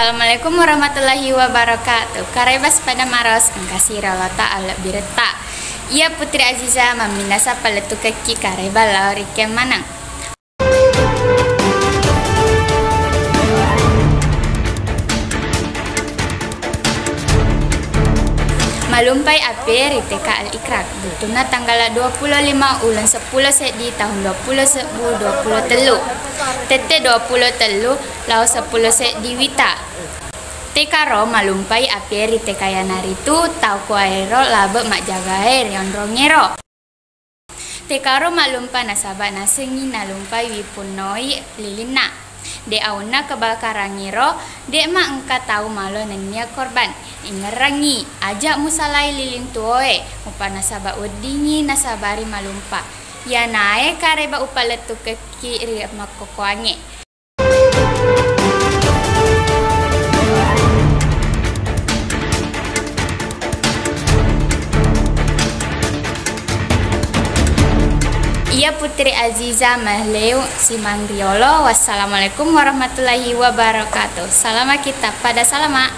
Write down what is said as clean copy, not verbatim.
Assalamualaikum warahmatullahi wabarakatuh. Karebas pada maros engkasih ralata ala bireta. Ia Putri Aziza meminasa paletu kaki kareba lauri kemanang. Malumpai ape riteka al-ikrak. Butuna tanggal 25 ulan 10 di tahun 2023. Tete 23 lau 10 di wita. Tekaro malumpai ape riteka yanaritu tau kuaero labe mak jagaer yon rongero. Tekaro malumpa nasaba nasengi nalumpai wipunoi lilina. De auna kebakaran ngiro, de ma engka tahu malo nenia korban. Ingerangi, ajak musalai lilin tuoe, upana nasaba udingi nasabari malumpa. Ya nae kareba upaletu ke kiri makokoange. Ia Putri Aziza Mahleu Simangriolo. Wassalamualaikum warahmatullahi wabarakatuh. Salama kita pada salama.